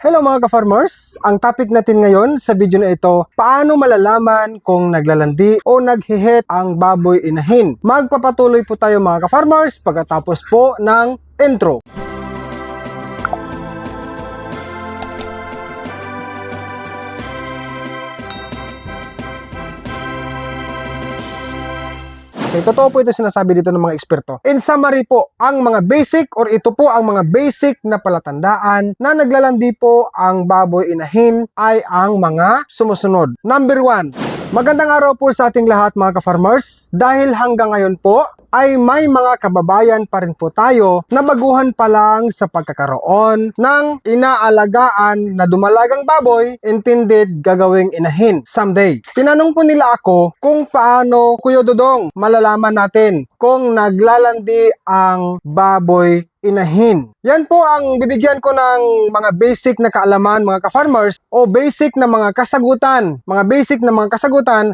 Hello mga ka-farmers! Ang topic natin ngayon sa video na ito, paano malalaman kung naglalandi o naghihet ang baboy inahin. Magpapatuloy po tayo mga ka-farmers pagkatapos po ng intro. Okay, totoo po ito sinasabi dito ng mga eksperto. In summary po, ang mga basic or ito po ang mga basic na palatandaan na naglalandi po ang baboy inahin ay ang mga sumusunod. Number 1, magandang araw po sa ating lahat mga ka-farmers. Dahil hanggang ngayon po ay may mga kababayan pa rin po tayo na baguhan pa lang sa pagkakaroon ng inaalagaan na dumalagang baboy, intended gagawing inahin someday. Tinanong po nila ako kung paano, Kuya Dodong, malalaman natin kung naglalandi ang baboy inahin. Yan po ang bibigyan ko ng mga basic na kaalaman mga ka-farmers o basic na mga kasagutan.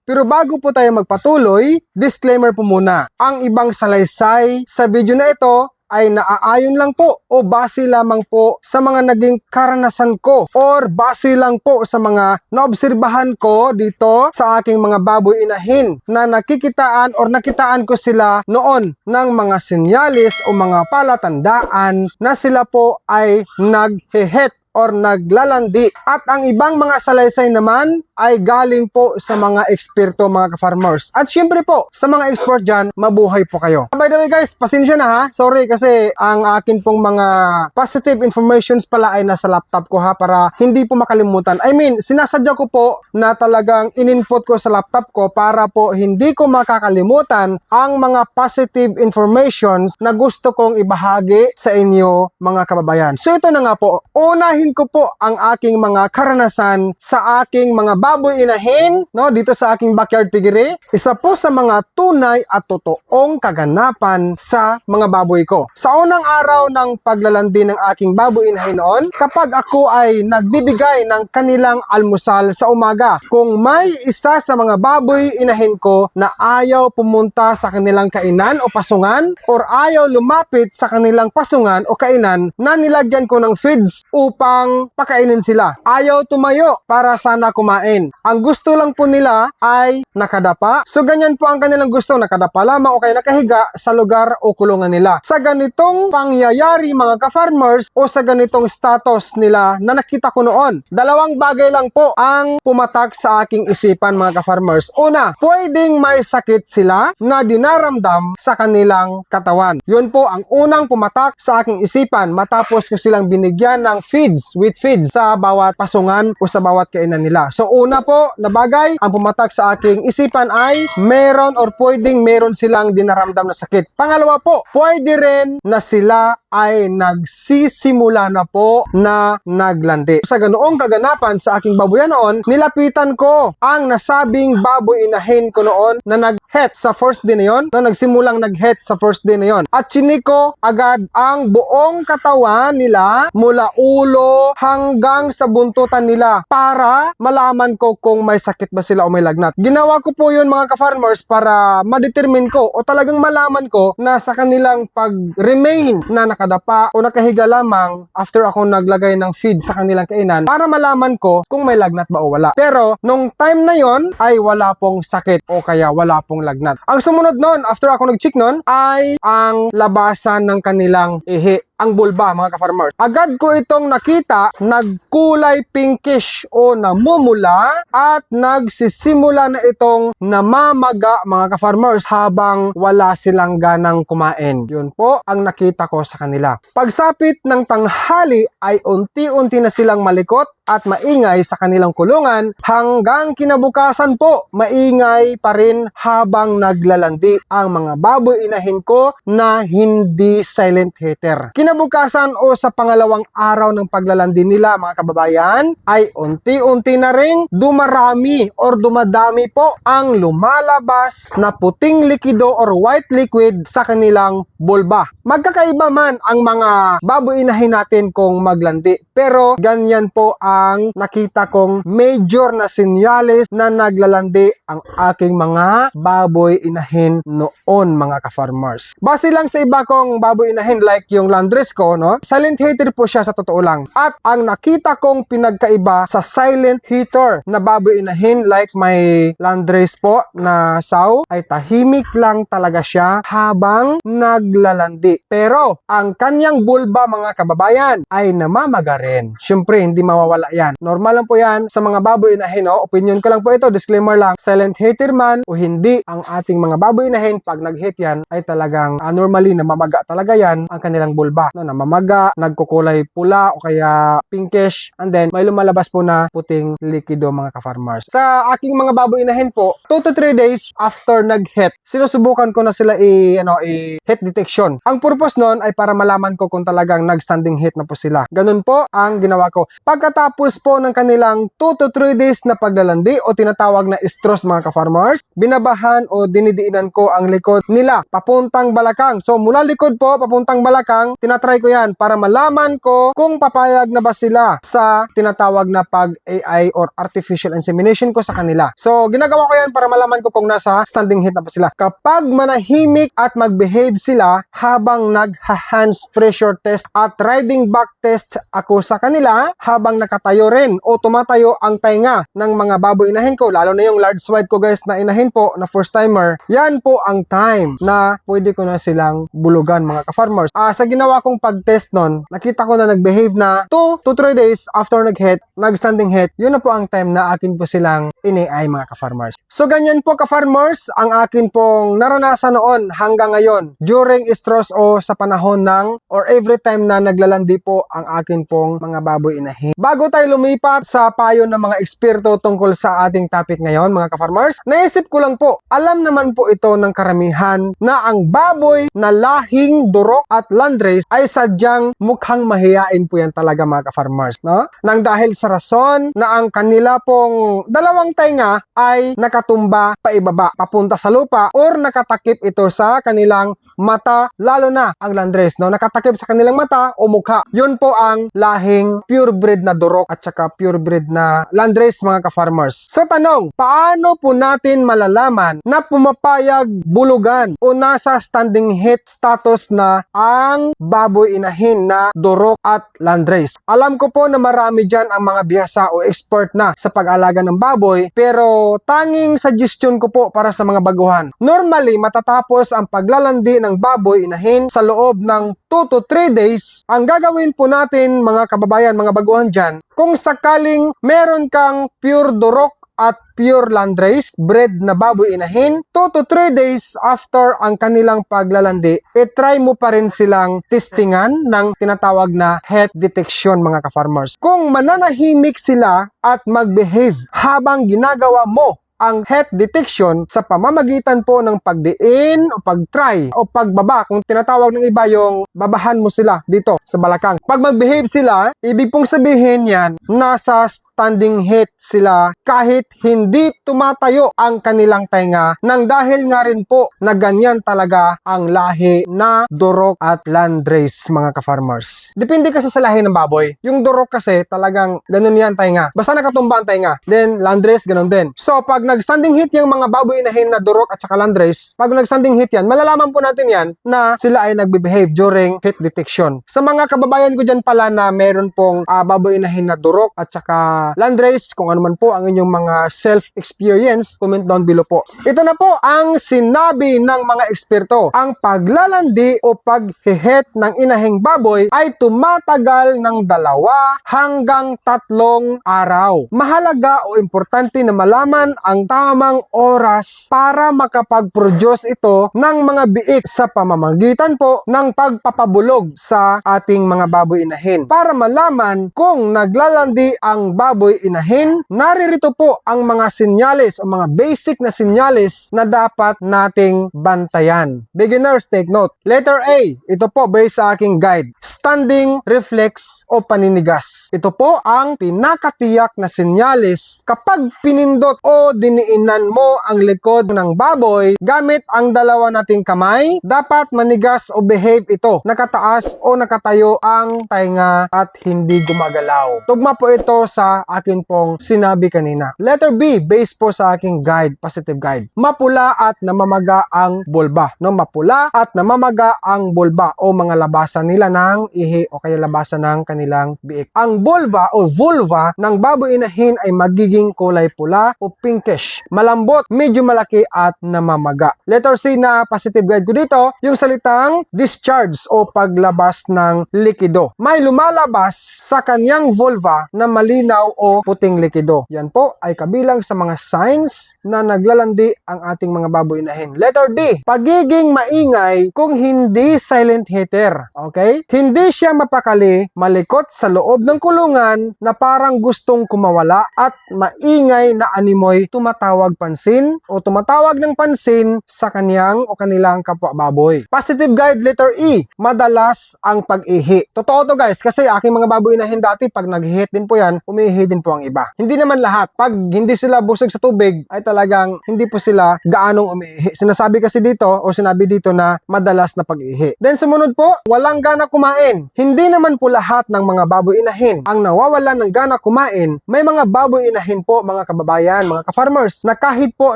Pero bago po tayo magpatuloy, disclaimer po muna. Ang ibang salaysay sa video na ito ay naaayon lang po o base lamang po sa mga naging karanasan ko or base lang po sa mga naobserbahan ko dito sa aking mga baboy inahin na nakikitaan or nakitaan ko sila noon ng mga sinyalis o mga palatandaan na sila po ay naghehet or naglalandi. At ang ibang mga salaysay naman ay galing po sa mga eksperto mga ka-farmers. At syempre po, sa mga expert dyan, mabuhay po kayo. By the way guys, pasensya na ha. Sorry kasi ang akin pong mga positive informations pala ay nasa laptop ko ha para hindi po makalimutan. I mean, sinasadya ko po na talagang in-input ko sa laptop ko para po hindi ko makakalimutan ang mga positive informations na gusto kong ibahagi sa inyo mga kababayan. So ito na nga po, unahin ko po ang aking mga karanasan sa aking mga baboy inahin dito sa aking backyard piggery. Isa po sa mga tunay at totoong kaganapan sa mga baboy ko. Sa unang araw ng paglalandi ng aking baboy inahin noon, kapag ako ay nagbibigay ng kanilang almusal sa umaga, kung may isa sa mga baboy inahin ko na ayaw pumunta sa kanilang kainan o pasungan or ayaw lumapit sa kanilang pasungan o kainan na nilagyan ko ng feeds upang pakainin sila. Ayaw tumayo para sana kumain. Ang gusto lang po nila ay nakadapa. So ganyan po ang kanilang gusto, nakadapa lamang o kaya nakahiga sa lugar o kulungan nila. Sa ganitong pangyayari mga ka-farmers o sa ganitong status nila na nakita ko noon, dalawang bagay lang po ang pumatak sa aking isipan mga ka-farmers. Una, pwedeng may sakit sila na dinaramdam sa kanilang katawan. Yun po ang unang pumatak sa aking isipan matapos ko silang binigyan ng feeds with feeds sa bawat pasungan o sa bawat kainan nila. So una po na bagay ang pumatak sa aking isipan ay meron or pwedeng meron silang dinaramdam na sakit. Pangalawa po, pwede rin na sila ay nagsisimula na po na naglandi. Sa ganoong kaganapan sa aking baboy noon, nilapitan ko ang nasabing baboy inahin ko noon na nag-het sa first day na yon, na nagsimulang nag-het sa first day na yon. At chiniko agad ang buong katawan nila mula ulo hanggang sa buntutan nila para malaman ko kung may sakit ba sila o may lagnat. Ginawa ko po yun mga ka-farmers para ma-determine ko o talagang malaman ko na sa kanilang pag-remain na nakadapa o nakahiga lamang after ako naglagay ng feed sa kanilang kainan para malaman ko kung may lagnat ba o wala. Pero nung time na yon ay wala pong sakit o kaya wala pong lagnat. Ang sumunod nun, after ako nag-check nun, ay ang labasan ng kanilang ihi, ang bulba mga ka-farmers. Agad ko itong nakita, nagkulay pinkish o namumula at nagsisimula na itong namamaga mga ka-farmers habang wala silang ganang kumain. Yun po ang nakita ko sa kanila. Pagsapit ng tanghali ay unti-unti na silang malikot at maingay sa kanilang kulungan hanggang kinabukasan po maingay pa rin habang naglalandi ang mga baboy inahin ko na hindi silent heater. Kinabukasan o sa pangalawang araw ng paglalandi nila mga kababayan ay unti-unti na rin dumarami or dumadami po ang lumalabas na puting likido or white liquid sa kanilang bulba. Magkakaiba man ang mga baboy inahin natin kung maglandi, pero ganyan po ang nakita kong major na senyales na naglalandi ang aking mga baboy inahin noon mga ka-farmers. Base lang sa iba kong baboy inahin like yung land landrace ko, no? Silent heater po siya sa totoo lang. At ang nakita kong pinagkaiba sa silent heater na baboy inahin like may landrace po na sow ay tahimik lang talaga siya habang naglalandi. Pero ang kanyang bulba mga kababayan ay namamaga rin. Siyempre, hindi mawawala yan. Normal lang po yan sa mga baboy inahin, no? Opinion ko lang po ito, disclaimer lang. Silent heater man o hindi, ang ating mga baboy inahin pag nag-hit yan ay talagang normally namamaga talaga yan ang kanilang bulba, no? Namamaga, nagkukulay pula o kaya pinkish, and then may lumalabas po na puting likido mga ka-farmers. Sa aking mga baboy inahin po, 2 to 3 days after nag-hit, sinusubukan ko na sila i-hit detection. Ang purpose nun ay para malaman ko kung talagang nag-standing hit na po sila. Ganun po ang ginawa ko. Pagkatapos po ng kanilang 2 to 3 days na paglalandi o tinatawag na estrus mga ka-farmers, binabahan o dinidiinan ko ang likod nila papuntang balakang. So mula likod po papuntang balakang, tinatry ko yan para malaman ko kung papayag na ba sila sa tinatawag na pag-AI or artificial insemination ko sa kanila. So ginagawa ko yan para malaman ko kung nasa standing hit na ba sila. Kapag manahimik at mag-behave sila habang nag-hands pressure test at riding back test ako sa kanila habang nakatayo rin o tumatayo ang tainga ng mga baboy inahin ko, lalo na yung large white ko guys na inahin po na first timer, yan po ang time na pwede ko na silang bulugan mga ka-farmers. Sa ginawa kong pag-test nun, nakita ko na nag-behave na 2 to 3 days after nag-hit, nag-standing hit, yun na po ang time na akin po silang in-AI mga ka-farmers. So ganyan po ka-farmers ang akin pong naranasan noon hanggang ngayon during estrus o sa panahon ng or every time na naglalandi po ang akin pong mga baboy inahin. Bago tayo lumipat sa payo ng mga eksperto tungkol sa ating topic ngayon mga ka-farmers, naisip ko lang po, alam naman po ito ng karamihan na ang baboy na lahing durok at landrace ay sadyang mukhang mahiyain po yan talaga mga ka-farmers, no? Nang dahil sa rason na ang kanila pong dalawang tainga ay nakatumba paibaba, papunta sa lupa or nakatakip ito sa kanilang mata, lalo na ang landrace, no? Nakatakip sa kanilang mata o mukha. Yun po ang lahing purebred na durok at saka purebred na landrace mga ka-farmers. So tanong, paano po natin malalaman na pumapayag bulugan o nasa standing hit status na ang baboy inahin na durok at landrace? Alam ko po na marami dyan ang mga bihasa o expert na sa pag-alaga ng baboy, pero tanging suggestion ko po para sa mga baguhan. Normally, matatapos ang paglalandi ng baboy inahin sa loob ng 2 to 3 days. Ang gagawin po natin mga kababayan, mga baguhan dyan, kung sakaling meron kang pure durok at pure landrace bred na baboy inahin, 2 to 3 days after ang kanilang paglalandi, try mo pa rin silang testingan ng tinatawag na heat detection mga ka-farmers. Kung mananahimik sila at mag-behave habang ginagawa mo ang heat detection sa pamamagitan po ng pagdiin o pag-try o pagbaba, kung tinatawag ng iba yung babahan mo sila dito sa balakang. Pag mag-behave sila, ibig pong sabihin yan, nasa standing hit sila kahit hindi tumatayo ang kanilang tainga nang dahil nga rin po na ganyan talaga ang lahi na durok at landrace mga ka-farmers. Depende kasi sa lahi ng baboy. Yung durok kasi talagang ganun yan tainga. Basta nakatumba ang tainga. Then landrace ganun din. So pag nag-standing hit yung mga baboy inahin na durok at saka landrace, pag nag-standing hit yan, malalaman po natin yan na sila ay nagbe-behave during hit detection. Sa mga kababayan ko dyan pala na meron pong baboy inahin na durok at saka landrace, kung ano man po ang inyong mga self-experience, comment down below po. Ito na po ang sinabi ng mga eksperto. Ang paglalandi o pag-hit ng inahing baboy ay tumatagal ng 2 hanggang 3 araw. Mahalaga o importante na malaman ang tamang oras para makapag-produce ito ng mga biik sa pamamagitan po ng pagpapabulog sa ating mga baboy inahin. Para malaman kung naglalandi ang baboy inahin, naririto po ang mga sinyalis o mga basic na sinyalis na dapat nating bantayan. Beginners, take note. Letter A, ito po based sa aking guide. standing reflex o paninigas. Ito po ang pinakatiyak na senyales kapag pinindot o diniinan mo ang likod ng baboy gamit ang dalawa nating kamay, dapat manigas o behave ito. Nakataas o nakatayo ang tainga at hindi gumagalaw. Tugma po ito sa akin pong sinabi kanina. Letter B, based po sa aking guide, positive guide. Mapula at namamaga ang bulba. No, mapula at namamaga ang bulba o mga labasan nila ng ihi o kaya labasan ng kanilang biik. Ang bulba o vulva ng baboy inahin ay magiging kulay pula o pinkish, malambot, medyo malaki at namamaga. Letter C na positive guide ko dito, yung salitang discharge o paglabas ng likido. May lumalabas sa kanyang vulva na malinaw o puting likido. Yan po ay kabilang sa mga signs na naglalandi ang ating mga baboy inahin. Letter D, pagiging maingay kung hindi silent hitter. Okay? Hindi siya mapakali, malikot sa loob ng kulungan na parang gustong kumawala at maingay na animoy tumatawag pansin o tumatawag ng pansin sa kanyang o kanilang kapwa baboy. Positive guide letter E, madalas ang pag-ihi. Totoo to guys, kasi aking mga baboy inahin dati pag nag-hit din po yan, umiihi din po ang iba. Hindi naman lahat. Pag hindi sila busog sa tubig, ay talagang hindi po sila gaanong umiihi. Sinasabi kasi dito o sinabi dito na madalas na pag-ihi. Then sumunod po, walang gana kumain. Hindi naman po lahat ng mga baboy inahin ang nawawalan ng gana kumain. May mga baboy inahin po mga kababayan, mga ka-farmers, na kahit po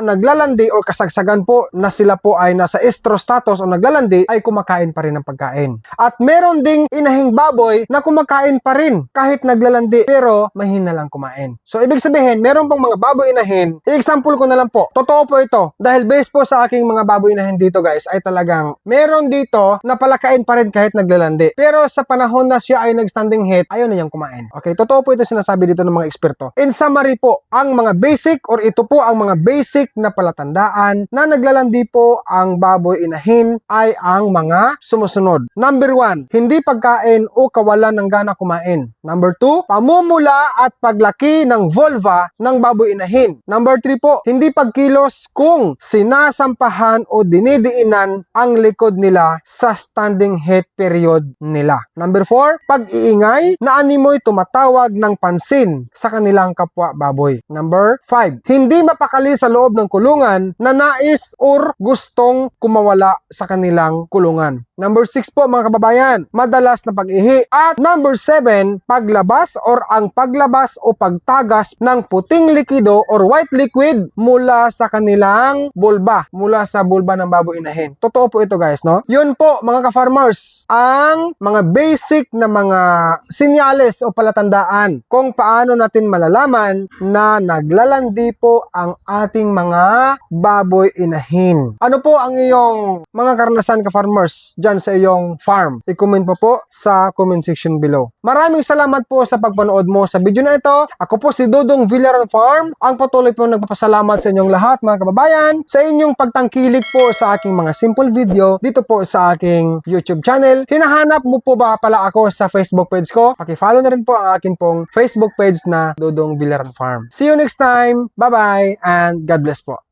naglalandi o kasagsagan po na sila po ay nasa estro status o naglalandi, ay kumakain pa rin ng pagkain. At meron ding inahing baboy na kumakain pa rin kahit naglalandi pero mahina lang kumain. So ibig sabihin, meron pong mga baboy inahin, i-example ko na lang po, totoo po ito, dahil based po sa aking mga baboy inahin dito guys, ay talagang meron dito na palakain pa rin kahit naglalandi. Pero sa panahon na siya ay nag-standing hit, ayaw na niyang kumain. Okay, totoo po ito sinasabi dito ng mga eksperto. In summary po, ang mga basic or ito po ang mga basic na palatandaan na naglalandi po ang baboy inahin ay ang mga sumusunod. Number 1, hindi pagkain o kawalan ng gana kumain. Number 2, pamumula at paglaki ng vulva ng baboy inahin. Number 3 po, hindi pagkilos kung sinasampahan o dinidiinan ang likod nila sa standing heat period nila. Number 4, pag-iingay na animoy tumatawag ng pansin sa kanilang kapwa baboy. Number 5, hindi mapakali sa loob ng kulungan na nais or gustong kumawala sa kanilang kulungan. Number 6 po mga kababayan, madalas na pag-ihi. At number 7, paglabas or ang paglabas o pagtagas ng puting likido or white liquid mula sa kanilang bulba, mula sa bulba ng baboy inahin. Totoo po ito guys, no? Yun po mga ka-farmers, ang mga basic na mga sinyales o palatandaan kung paano natin malalaman na naglalandi po ang ating mga baboy inahin. Ano po ang iyong mga karanasan ka-farmers dyan sa iyong farm? I-comment po sa comment section below. Maraming salamat po sa pagpanood mo sa video na ito. Ako po si Dodong Villaron Farm, ang patuloy po nagpapasalamat sa inyong lahat mga kababayan sa inyong pagtangkilik po sa aking mga simple video dito po sa aking YouTube channel. Hinahanap mo po ba pala ako sa Facebook page ko? Paki-follow na rin po ang aking pong Facebook page na Dodong Villaron Farm. See you next time. Bye-bye and God bless po.